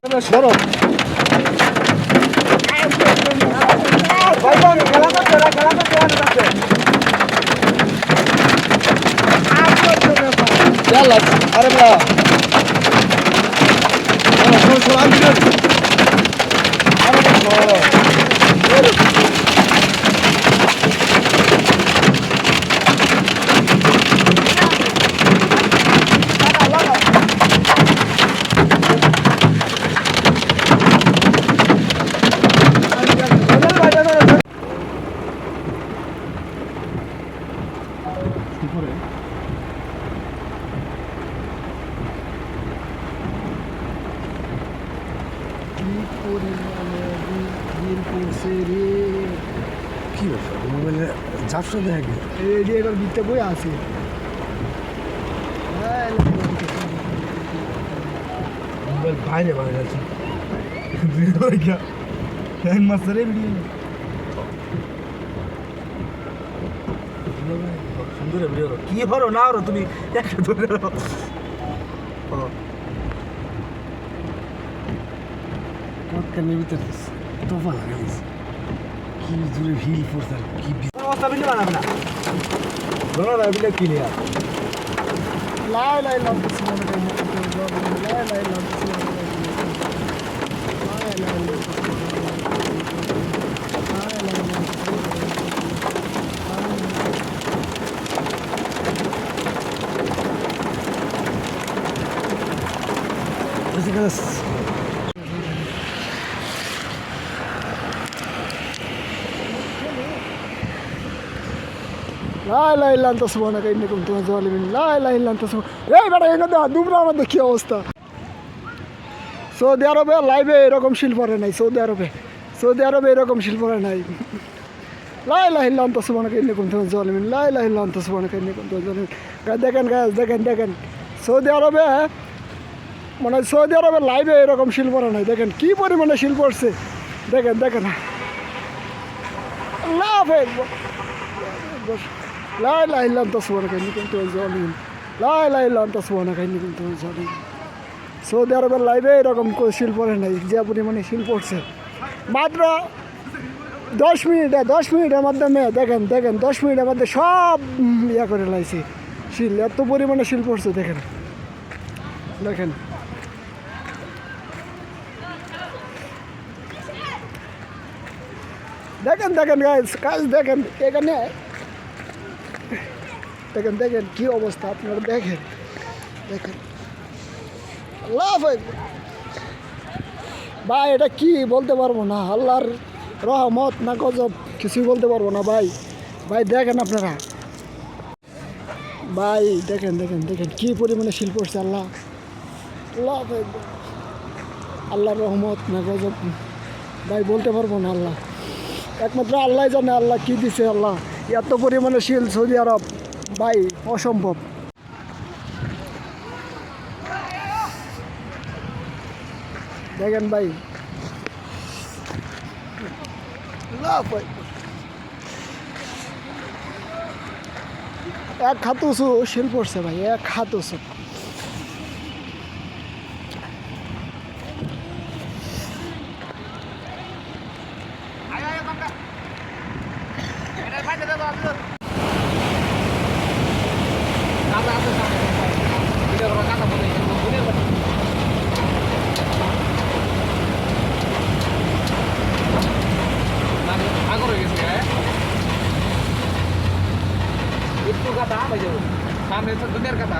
ধরো খেলা করছে আরে না কি ব্যাপার মোবাইলে ঝাপসা দেখে এই যে এবার বিটটা বই আছে মোবাইল বাইরে বাইরে আছে হ্যাং মাস্টারে সুন্দর ভিডিও কি হলো না হলো তুমি একটা ধরে কানের ভিতরে তোফা লাগাইছে কি জোরে হিল পড়ছে কি অবস্থা বিলে বানাবে না ধরো না বিলে কি নিয়া লাই লাই লাগছে মনে করে লাই লাই লাগছে لا لا الا انت سبحانك اني كنت من الظالمين لا لا الا انت এই বেটা এনে দাও দুবরা আমাদের কি অবস্থা সৌদি আরবে লাইভে এরকম শিল্প করে নাই সৌদি আরবে এরকম শিল্প করে নাই লা ইলাহা ইল্লা আনতা সুবহানাকা ইন্নী কুনতু মিনাজ জালিমিন লা ইলাহা ইল্লা আনতা সুবহানাকা ইন্নী কুনতু মিনাজ জালিমিন দেখেন গাইস দেখেন সৌদি আরবে মানে সৌদি আরবে লাইভে এরকম শিল্প করে নাই দেখেন কি পরিমাণে শিল্প করছে দেখেন আল্লাহ হাফেজ لا إله إلا أنت سبحانك إني كنت من الظالمين لا إله إلا أنت سبحانك إني كنت من الظالمين সৌদি আরবের লাইভে এরকম শিল্প করে নাই যে পরিমাণে শিল্প করছে মাত্র 10 মিনিটের মাধ্যমে দেখেন 10 মিনিটের মধ্যে সব ইয়া করে লাইছে শিল এত পরিমাণে শিল্প করছে দেখেন গাইস দেখেন এখানে দেখেন কি অবস্থা আপনারা দেখেন আল্লাহ ভাই এটা কি বলতে পারবো না আল্লাহর রহমত না গজব কিছুই বলতে পারবো না ভাই দেখেন আপনারা ভাই দেখেন কি পরিমাণে শিল্প করছে আল্লাহর রহমত না গজব ভাই বলতে পারবো না আল্লাহ একমাত্র আল্লাহ জানে আল্লাহ কি দিছে আল্লাহ এত পরিমাণে শিল সৌদি আরব ভাই অসম্ভব দেখেন ভাই এক হাত উঁচু শিল পড়ছে ভাই এক হাত উঁচু Itu kata apa jauh? Kami itu benar kata.